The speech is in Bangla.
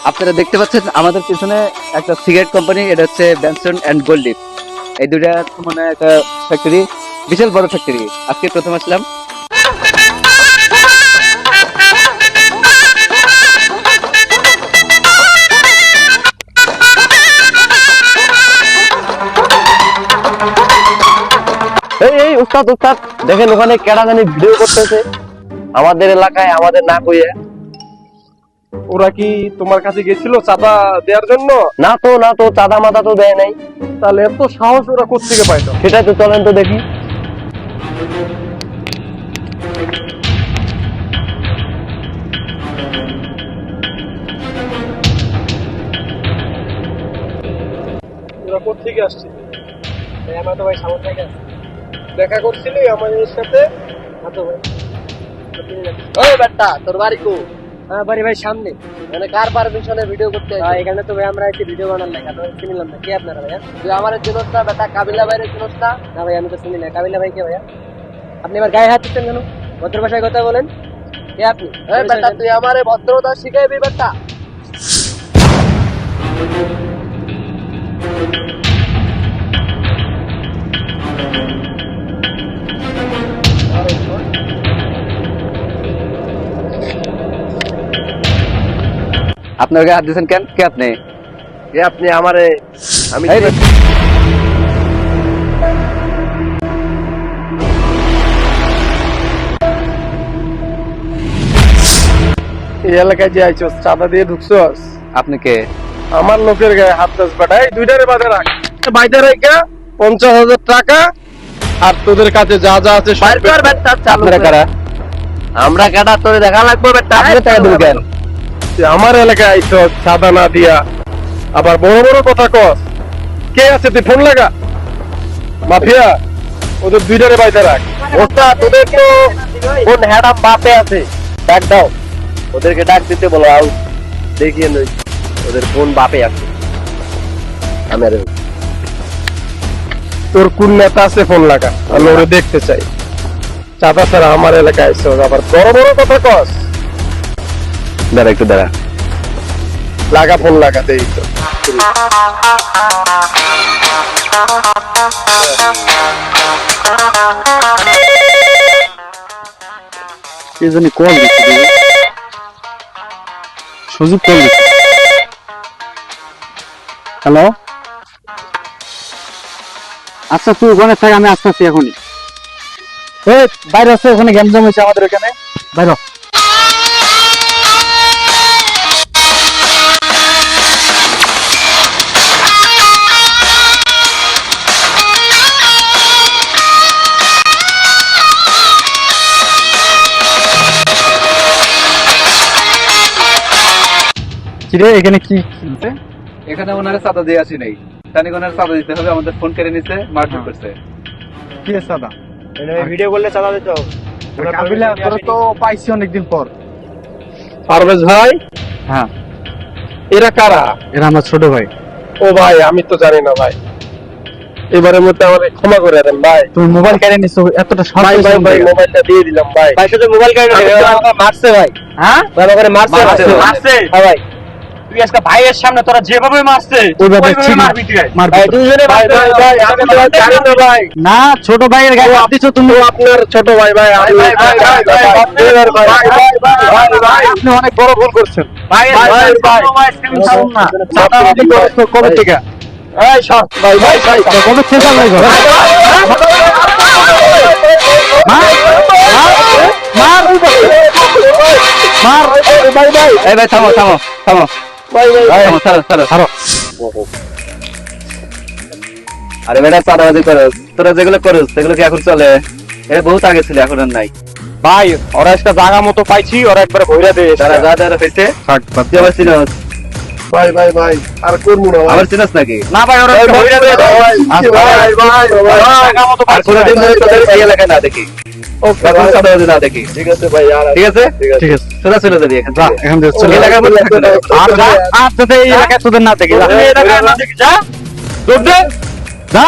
আপনারা দেখতে পাচ্ছেন আমাদের পিছনে একটা সিগারেট কোম্পানি, এটা হচ্ছে বেনসন এন্ড গোল্ডিপ। এই দুটা মানে একটা ফ্যাক্টরি, বিশাল বড় ফ্যাক্টরি। আজকে প্রথম আসলাম। এই উস্তাদ উস্তাদ দেখেন ওখানে কেডা জানি ভিডিও করতেছে আমাদের এলাকায়, আমাদের না কইয়া। ওরা কি তোমার কাছে গেছিল চাঁদা দেওয়ার জন্য? না তো চাঁদা মাদা তো দেয় নাই। তাহলে এত সাহস ওরা কোত্থেকে পাইতো? সেটাই তো, চলেন তো দেখি। ওরা কোত্থেকে আসছে? আমরা তো ভাই সামনে থেকে দেখা করছিলি আমাদের সাথে। ওই বেটা তোর বাড়ি কো? হ্যাঁ বাড়ি ভাই সামনে। মানে কার পারমিশনে ভিডিও করতে হ্যাঁ, এখানে তো ভাই আমরা একটি ভিডিও বানার লাগে, আপনারা চিনলাম না। কে আপনারা ভাইয়া? তুই আমার চিনস না বেটা, কাবিলা বাইরে চিনস না? না ভাই আমি তো চিনি না। কাবিলা ভাই কে ভাইয়া? আপনি আমার গায়ে হাত দিচ্ছেন কেন? ভদ্র ভাষায় কথা বলেন। কে আপনি? এই বেটা তুই আমারে ভদ্রতা শিখাইবি বেটা। আপনার গায়ে হাত দিয়েছেন কেন? কে আপনি? আপনি আমারে, আমি এই বেটা, এই এলাকায় যে আইছস, চাঁদা দিয়ে ঢুকছস, আপনি কে? আমার লোকের গায়ে হাত দাস বেটা। এই দুইটারে বাঁধে রাখ, বাইরে রাখা 50,000 টাকা আর তোদের কাছে যা যা আছে সব বাইর কর বেটা। চালু আপনারা কারা? আমরা কেডা তোরে দেখা লাগবে বেটা। আপনি টাকা দেবেন কেন? তুই আমার এলাকায় আইছস চাঁদা না দিয়া, আবার বড় বড় কথা কস। কে আছে? তুই ফোন লাগা। মাফিয়া, ওদের দুইটারে বাইরে রাখ। ওস্তাদ তোদের তো কোন হ্যাডাম বাপে আছে, ডাক দাও ওদেরকে, ডাক দিতে বলো। আউ দেখিয়ে নই ওদের কোন বাপে আছে। আমি আর তোর কোন নেতা আছে ফোন লাগা, আমি ওরে দেখতে চাই। চাঁদা ছাড়া আমার এলাকায় আইছস, আবার বড় বড় কথা কস। দাঁড়া একটু দাঁড়া। লাগা, ফোন লাগা, দেই তো। কে জানি কল দিচ্ছে, সুযোগ কল দিচ্ছে। হ্যালো, আচ্ছা তুই ওখানে থাক, আমি আসতেছি এখনই। বাইরে আছে, ওখানে গ্যাঞ্জাম হয়েছে আমাদের ওখানে, বাইরে। কিরে এখানে কি? এখানে ওনারা চাঁদা দিয়ে আসি নাই, তানি ওনারা চাঁদা দিতে হবে, আমাদের ফোন কেড়ে নিছে, মারধর করছে। কি চাঁদা? ভিডিও করলে চাঁদা দিতে হবে। কাবিলা তোরা তো পাইছি অনেকদিন পর। পারভেজ ভাই, হ্যাঁ এরা কারা? এরা আমার ছোট ভাই। ও ভাই, আমি তো জানি না ভাই, এবারের মধ্যে আমাকে ক্ষমা করে দেন ভাই। তুমি মোবাইল কেড়ে নিছো, এতটা ভাই ভাই ভাই, মোবাইলটা দিয়ে দিলাম ভাই। ভাই শুধু মোবাইল কার্ড মারছে ভাই। হ্যাঁ ভাই আমাকে মারছে মারছে। হ্যাঁ ভাই, তুই আজকে ভাইয়ের সামনে তোরা যেভাবে মারছে ওইভাবে ঠিক মারবি তুই। ভাই দুজনে ভাই ভাই ভাই, আমি তো জানি না ভাই। না, ছোট ভাইয়ের গায়ে হাত দিছো তুমি। ও আপনার ছোট ভাই ভাই, আমি ভাই, ভাই, ভাই, ভাই, আপনার ভাই ভাই ভাই ভাই, আপনি অনেক বড় ভুল করছেন। ভাই ভাই ভাই, চাঁদা আদায় করছো কবে থেকে? এই সব ভাই ভাই ভাই, কবে থেকে চাঁদা আদায় করো? মার ভাই ভাই এই ভাই, থামো থামো থামো, ভাই ভাই, থামো, ছাড়ো ছাড়ো ছাড়ো। আরে বেটা, চাঁদাবাজি করো, তোরা যেগুলো করো সেগুলো কি এখন চলে? এটা বহুত আগে ছিল, এখন আর নাই। ভাই ওরা একটা জায়গা মতো পাইছি, ওরা একবার ভইরা দে। তারা যা যারা হয়েছে তুই আবার চিনস? ভাই ভাই ভাই, আর করবো না ভাই। আবার চিনস নাকি? না ভাই, ওরা একটা ভইরা দে ভাই ভাই ভাই, জায়গা মতো আর পাইছি। কোনোদিন ধরে তোদের এই এলাকায় না দেখি, কখনো চাঁদাবাজি না দেখি। ঠিক আছে ভাই, আর ঠিক আছে, ঠিক আছে। সোজা চলে যাবি এখান থেকে। এখান থেকে চলে এই এলাকার মধ্যে থাকবি না। আর যা, আর যাতে এই এলাকায় তোদের না দেখি, যা। এই এলাকায় না দেখি, যা। যা।